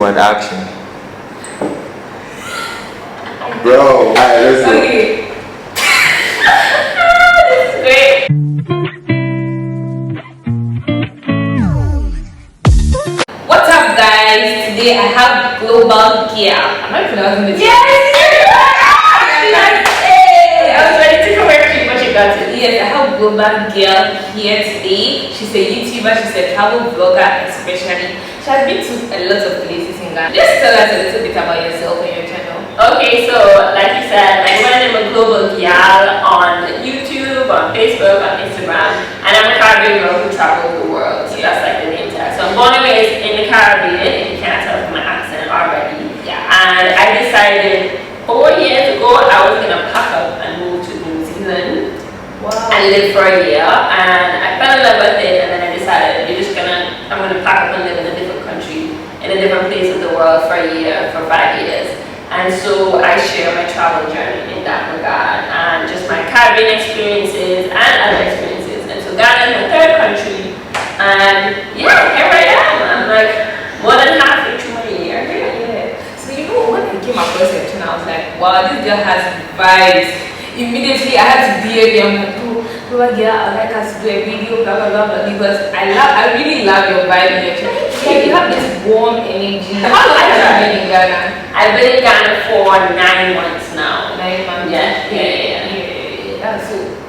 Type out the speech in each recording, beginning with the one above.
One action. Bro, alright, let's go. Okay. This is great. What's up, guys? Today I have global GYAL. Am I pronouncing this? Yes! I was ready to correct you, but you got it. Yes, I have global GYAL here today. She's a YouTuber, she's a travel vlogger, especially. She has been to a lot of places in Ghana. Just tell us a little bit about yourself and your channel. Okay, so like you said, I'm a global GYAL on YouTube, on Facebook, on Instagram, and I'm a Caribbean girl who travels the world. So that's like the name tag. So I'm born and raised in the Caribbean, if you can't tell from my accent already. Yeah. And I decided 4 years ago I was gonna pack up and move to New Zealand. Wow. And live for a year, and I fell in love with it, and then I decided I'm gonna pack up and live in a different country, in a different place of the world for a year, for 5 years. And so I share my travel journey in that regard, and just my Caribbean experiences and other experiences. And so Ghana is my third country, and yeah, here I am. I'm like more than halfway through my year. Yeah. So you know, when I came across your channel, I was like, wow, this girl has vibes. Immediately I had to DM you. I'm like, oh, GYAL, I'd like us to do a video, blah blah blah blah, because I really love your vibe in your channel. Yeah, you have this warm energy. How long have you been in Ghana? I've been in Ghana for 9 months now. 9 months? Yeah.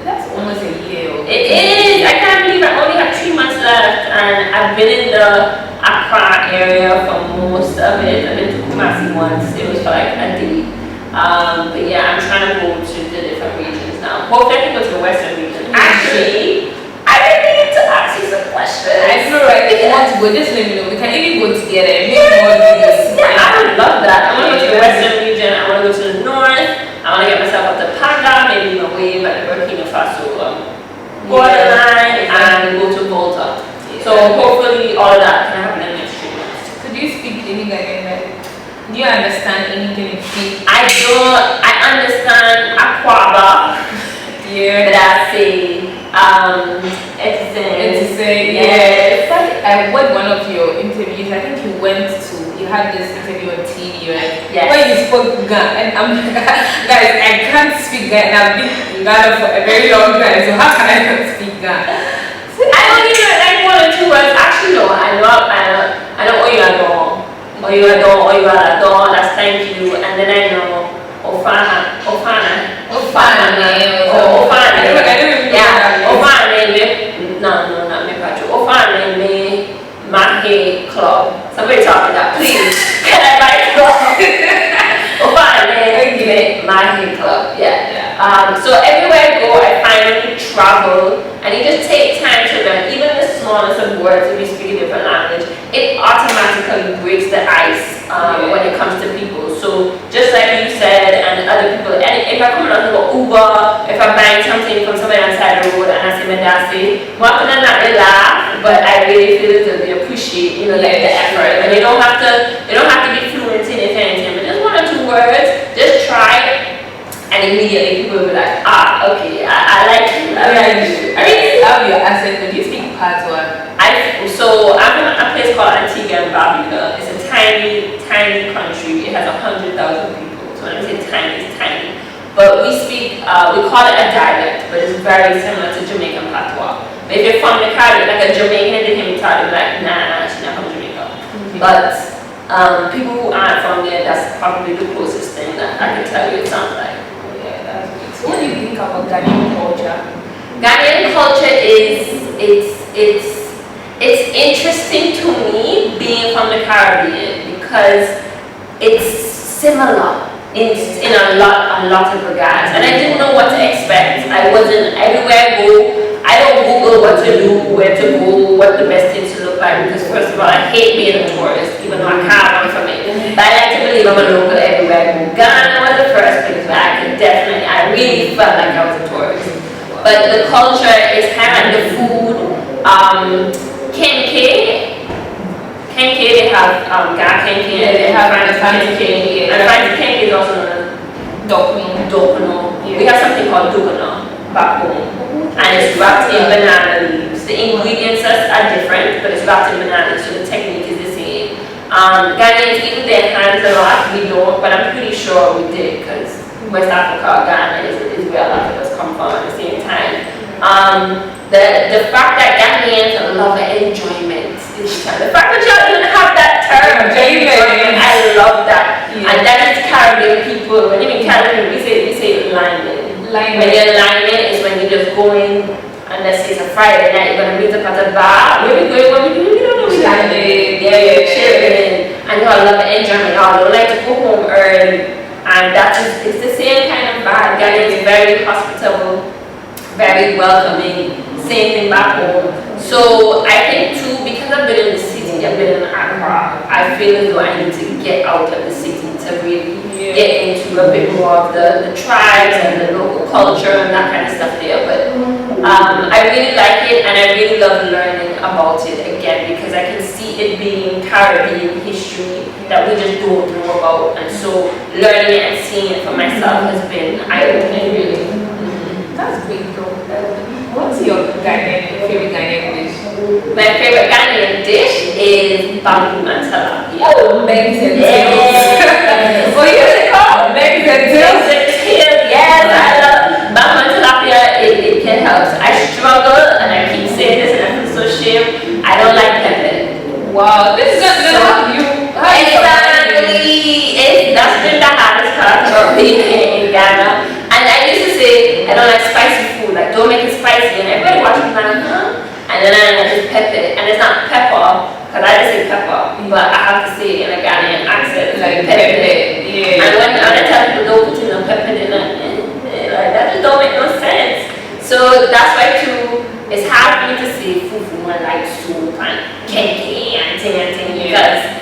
That's almost a year. It is. I can't believe I only have 3 months left, and I've been in the Accra area for most of it. I've been to Kumasi once. It was for like a day. But yeah, I'm trying to go to the different regions now. Hopefully I can go to the western region. Actually, I really need to ask you some questions. I feel right. If you want to go, just let me know. We can even go together and make more videos. Yeah, I would love that. I want to go to the western region. I want to go to the north. I want to get myself up to Panda, maybe even wave at the Burkina Faso borderline, and go to Volta. So hopefully all of that can happen in the next 3 months. Could you speak any Ghanaian? Do you understand anything in Fee? I don't. I understand Aquaba. Yeah. But I say it's yeah. I watched one of your interviews. I think you had this interview on TV, right? Yes. Where you spoke Ghana, and I'm guys, I can't speak Ghana. I've been in Ghana for a very long time, so how can I not speak Ghana? I don't even like 1 or 2 words. Actually, no. I know Oyuadon, that's thank you, and then I know Ofana. Yeah, Ofana, no, not me, Patrick. Ofana, me, Mahe Club. Somebody tell me that, please. Can I buy a club? Ofana, Mahe Club, yeah. So everywhere I go, I finally travel, and you just take time to learn. Even the smallest of words, if you speak a different language, it automatically breaks the ice when it comes to people. So just like you said, and other people, and if I come around to Uber, if I'm buying something from somebody on the side of the road and I say Medasi, one could not really laugh, but I really feel that they appreciate, like the effort. And they don't have to be fluent in it, but just 1 or 2 words, just try. And immediately people will be like, okay, I like you. I really love your accent, but do you speak Patois? So I'm from a place called ANTIGUA BARBUDA. It's a tiny, tiny country. It has 100,000 people. So when I say tiny, it's tiny. But we speak, we call it a dialect, but it's very similar to Jamaican Patois. But if you're from the Caribbean, like a Jamaican, they can tell you like, nah, she's not from Jamaica. But people who aren't from there, that's probably the closest thing that I can tell you it sounds like. So what do you think about Ghanaian culture? Ghanaian culture it's interesting to me being from the Caribbean because it's similar in a lot of regards, and I didn't know what to expect. I wasn't everywhere I go. I don't Google what to do, where to go, what the best things to look like, because first of all, I hate being a tourist, even though I can't run from it. But I like to believe I'm a local everywhere I go. Ghana was the first place where I really felt like I was a tourist. But the culture is kind of like the food. Kenke, they have Ga Kenke, they have Fancy Kenke, and Fancy Kenke is also known as Dokuno. Yeah. We have something called Dugana back home, and it's wrapped in banana leaves. The ingredients are different, but it's wrapped in banana leaves, so the technique is the same. Ghanaians even their hands a lot, we don't, but I'm pretty sure we did because West Africa, Ghana is where a lot of us come from at the same time. The fact that Ghanaians love enjoyment, the fact that y'all even have that term, enjoyment, I love that. Yeah. And that is Caribbean people. When you mean Caribbean, we say lineman. When you're lineman is when you're just going, and let's say it's a Friday night, you're gonna meet up at a bar. Where we going? What we do? We don't know. We landing. Yeah, you're chilling, and you all love enjoyment. Y'all don't like to go home early, and that is it's the same kind of vibe. Ghana is very hospitable, very welcoming. Same thing back home. So I think too, because I've been in the city, I've been in Accra, I feel as though I need to get out of the city to really get into a bit more of the tribes and the local culture and that kind of stuff there. But I really like it, and I really love learning about it again, because I can see it being Caribbean history that we just don't know about, and so learning it and seeing it for myself has been eye-opening, really. That's great though. What's your favorite Ghanaian dish? My favorite Ghanaian dish is bamboo and tilapia. Oh, eggs and tails. What is it called? Eggs and tails? Yes, I love bamboo and tilapia. It can help. I struggle, and I keep saying this, and I feel so shame. I don't like pepper. Wow, this is gonna help you. Exactly. That's been the hardest part of being in Ghana. And I used to say, I don't like spicy food, like don't make it spicy, and everybody watching me like, huh? And then I just pepper it, and it's not pepper, because I just say pepper, but I have to say it in a Ghanaian accent, like pepper it. Yeah. And when I tell people don't put it on pepper, they're like, that just don't make no sense. So that's why too, it's hard for me to say fufu and like soup and kenke and ting, because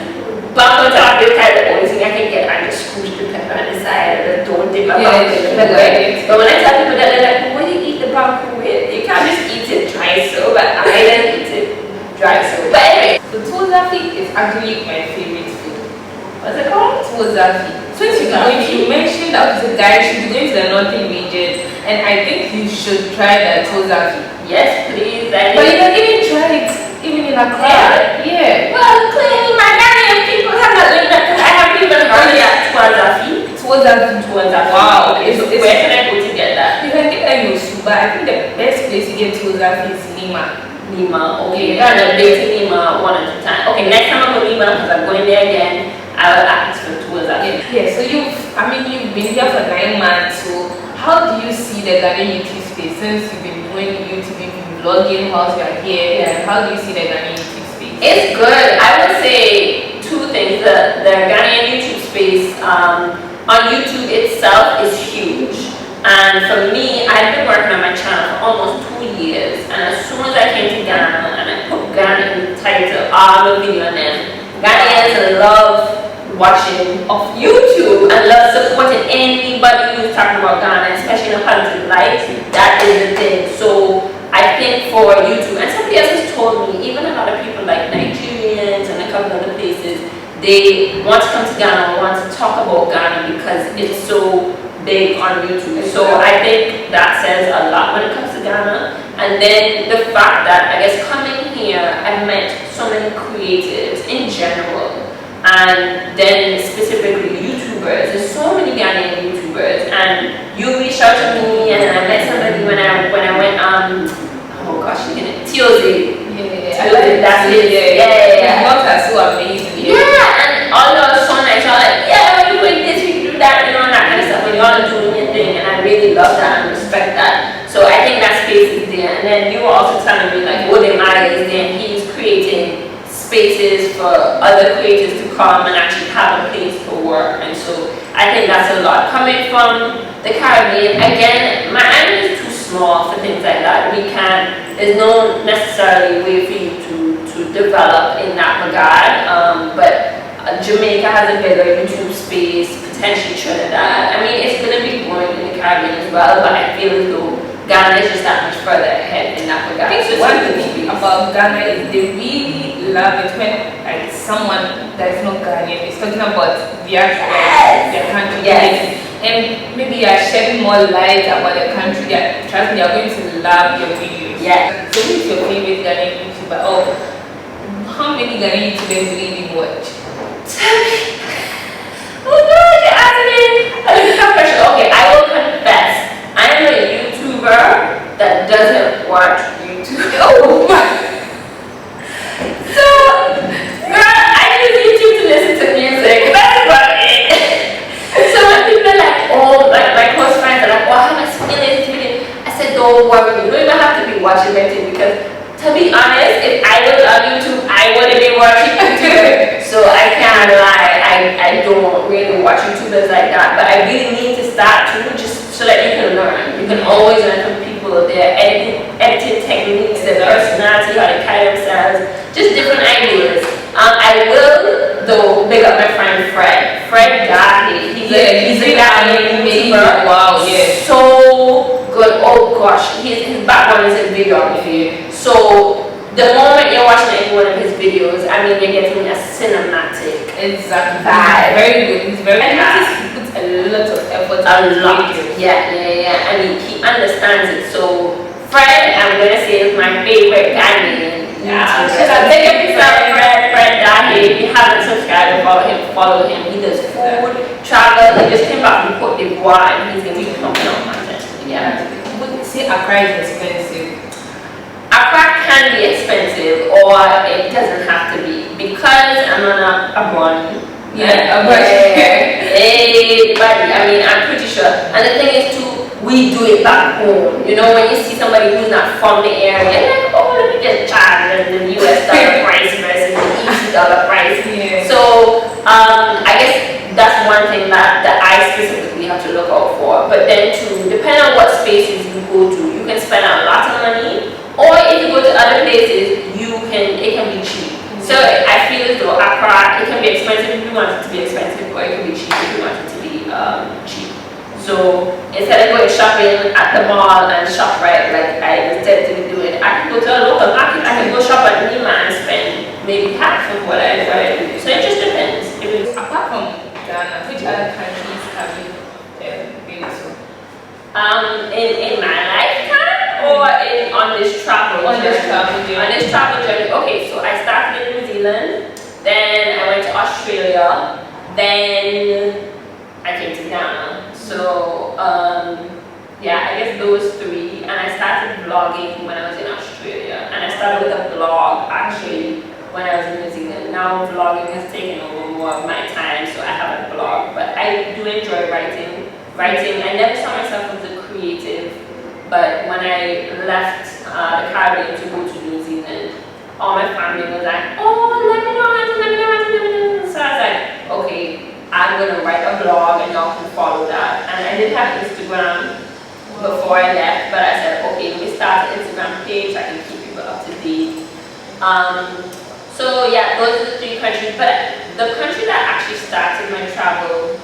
bamboo tilapia is kind of the only thing I can get. I just squish the pepper on the side and don't dip my bamboo in the pepper. But when I tell people that, they're like, what do you eat the bamboo with? You can't just eat it dry so, but I don't eat it dry so. But anyway, the tozafi is actually my favorite food. what's it called? Tozafi. So you mentioned that the guy should be going to the northern region, and I think you should try the tozafi. Yes, please. But you can even try it even in Accra. Yeah. Well, clearly my Ghanaian people have not learned that, because I haven't even heard of that tozafi. Tozafi. Wow. Okay, so where can I go to get that? You can get that in Yosuba. I think the best place to get tozafi is Lima. Okay. Yeah. I'm been to Lima 1 or 2 times. Okay, next time I'm going to Lima, because I'm going there again, I will ask for tozafi. Yeah. So you've been here for 9 months. So how do you see the Ghanaian YouTube space since you've been doing YouTube, you've been vlogging whilst you're here? Yeah. And how do you see the Ghanaian YouTube space? It's good. I would say 2 things. The Ghanaian YouTube space on YouTube itself is huge. And for me, I've been working on my channel for almost 2 years. And as soon as I came to Ghana and I put Ghana in the title, all the video, and then Ghanaians love watching of YouTube and love supporting anybody who's talking about Ghana, especially in a positive light. That is the thing. So I think for YouTube, and somebody else has told me, even a lot of people like Nigerians and a couple other places, they want to come to Ghana or want to talk about Ghana because it's so big on YouTube. So I think that says a lot when it comes to Ghana. And then the fact that, I guess, coming here, I've met so many creatives in general, and then specifically YouTubers. There's so many Ghanaian YouTubers, and you reached out to me, and I met somebody when I went oh gosh, Tuesday. Yeah, that's it. Yeah. Not are so amazing. Yeah, and all of us so nice. Y'all like, yeah, when you doing this, we can do that, you know, and that kind of stuff. When y'all are doing your thing, and I really love that and respect that. So I think that space is there. And then you were also telling me like wode is there, and he's creating spaces for other creators to come and actually have a place to work. And so I think that's a lot. Coming from the Caribbean, again, my island is too small for things like that. There's no necessarily way for you to develop in that regard. But Jamaica has a bigger YouTube space, potentially Trinidad. I mean, it's going to be growing in the Caribbean as well, but I feel as though Ghana is just that much further ahead in that regard. I think one thing about Ghana is they really love it when like someone that is not Ghanaian is talking about their country. Yes. And maybe you are shedding more light about the country. Trust me, they are going to love your videos. Yes. So who is your favorite Ghanaian YouTuber? Oh, how many Ghanaian YouTubers do you even watch? Oh God, you're asking me a tough question. Okay, I will confess. I am a YouTuber that doesn't watch YouTube. Oh my. So, girl, I use YouTube to listen to music. That's about it. So when people are like, oh, my close friends are like, oh, how am I feeling? I said, don't worry. You don't even have to be watching anything because, to be honest, if I was on YouTube, I wouldn't be watching YouTube. So I can't lie. I don't really watch YouTubers like that, but I really need to start too, just so that you can learn. You can always learn from people, their editing techniques, their personality, how they carry themselves, just different ideas. I will, though, big up my friend Fred. Fred Dahe. He's a Ghanaian YouTuber. Wow, yeah. So good. Oh gosh, his background is in videography. So the moment you're watching any one of his videos, I mean, you're getting a cinematic vibe. Very good. He's very good. He puts a lot of effort. A lot. Yeah. I mean, he understands it. So Fred, I'm gonna say, is my favorite Ghanaian. Yeah. Fred Dahe. If you haven't subscribed, follow him. He does food, travel. He just came back from Cote d'Ivoire and he's gonna be pumping out content. Yeah. Would say Accra is expensive? Accra can be expensive, or it doesn't have to be, because I'm on a bond. Yeah, a bond. But I mean, I'm pretty sure. And the thing is too, we do it back home. You know, when you see somebody who's not from the area, you're like, oh, let me just charge the US dollar price versus the EC dollar price. Yeah. So I guess that's one thing that I specifically have to look out for. But then too, depending on what spaces you go to, you can spend a lot of money. Or if you go to other places, it can be cheap. So I feel as though Accra, it can be expensive if you want it to be expensive, or it can be cheap if you want it to be cheap. So instead of going shopping at the mall and shop right, like I instead to be doing, I can go to a local market. I can go shop at Nima and spend maybe half of what I do. So it just depends. Apart from Ghana, which other countries have you been to? In my lifetime. Or on this travel journey. Okay, so I started in New Zealand, then I went to Australia, then I came to Ghana. So yeah, I guess those three. And I started vlogging when I was in Australia, and I started with a blog actually when I was in New Zealand. Now vlogging has taken over more of my time, so I have a blog. But I do enjoy writing. I never saw myself as a creative. But when I left the Caribbean to go to New Zealand, all my family was like, oh, let me know. So I was like, okay, I'm going to write a blog and y'all can follow that. And I did have Instagram before I left, but I said, okay, let me start an Instagram page. I can keep people up to date. So yeah, those are the three countries. But the country that actually started my travel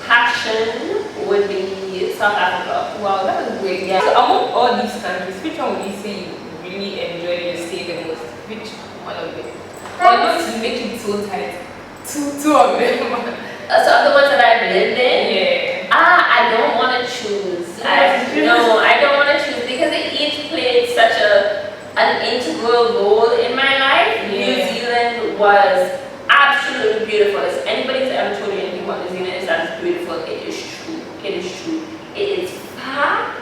passion would be South Africa. Wow, that was great. Yeah. So among all these countries, which one would you say you really enjoyed your stay the most? Which one of them? Or not to make it so tight? Two of them. So of the ones that I've lived in? Yeah. I don't want to choose. No, I don't want to choose because they each played such an integral role in my life. Yeah. New Zealand was absolutely beautiful. If anybody's ever told you anything about New Zealand, it's that it's beautiful. It is true. It is far.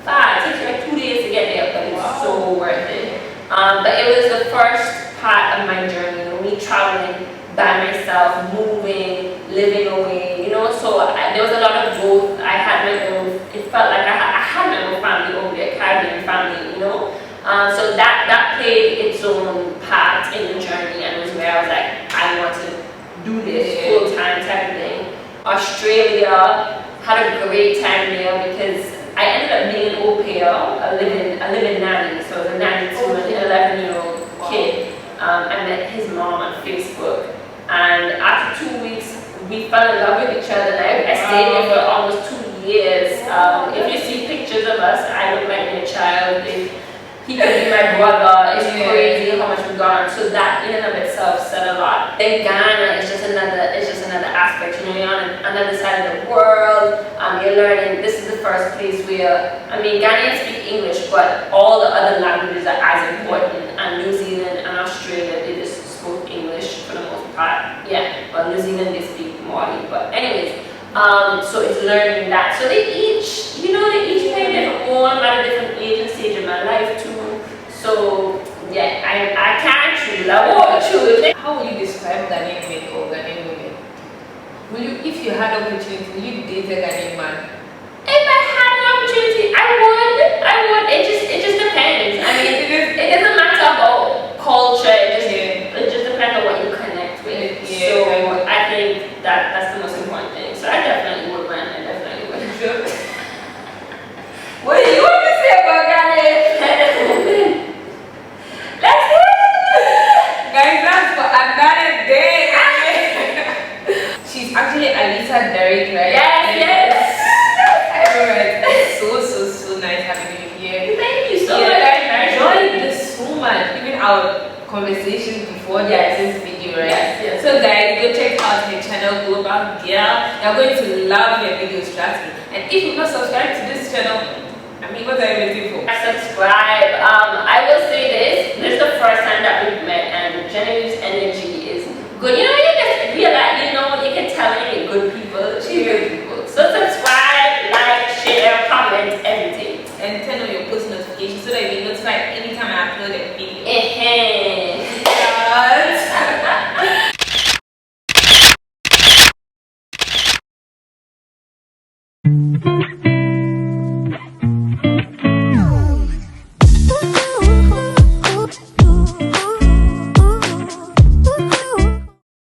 It takes you like 2 days to get there, but it's so worth it. But it was the first part of my journey, me traveling by myself, moving, living away, so there was a lot of growth. I had my own, it felt like I had my own family over there, Caribbean family, so that played its own part in the journey, and it was where I was like, I want to do this full-time type of thing. Australia, had a great time there because I ended up being an au pair, a living nanny, so I was a nanny to an 11-year-old kid. I met his mom on Facebook, and after 2 weeks, we fell in love with each other, and I stayed there for almost 2 years. If you see pictures of us, I look like a child. He could be my brother. It's crazy how much we've gone. So that in and of itself said a lot. Then Ghana is just another aspect. You're on another side of the world. You're learning. This is the first place where, Ghanaians speak English, but all the other languages are as important. And New Zealand and Australia, they just spoke English for the most part. Yeah, but New Zealand they speak Maori, but anyways, so it's learning that. So they each, you know, they each play different role. I'm at a different age and stage in my life too. So yeah, I can't choose. I won't choose. How will you describe Ghanaian men or Ghanaian women? Will you, if you had opportunity, will you date a Ghanaian man? If I had an opportunity, I would. It just depends. I mean, it doesn't matter about culture. It just depends on what you connect with. Yeah, so I think that's the most important thing. So I definitely would, man. I definitely would. What do you want to say about Ghanaian? Let's go, Guys, that's for another day. She's actually Alisa Derrick, right? Yes. Alright, it's so nice having you here. Thank you so Yeah, much. I enjoyed this so much. Even our conversation before this video, right? Yes. So guys, go check out her channel, Global GYAL. You're going to love your videos, trust me. And if you've not subscribed to this channel, I mean, what are you waiting for? Subscribe. I will say this is the first time that we've met, and Genevieve's energy is good. You know, you just realize, you know, you can tell when you're good people. She's good people. So subscribe, like, share, comment, everything. And turn on your post notifications so that you'll be notified anytime I upload a video.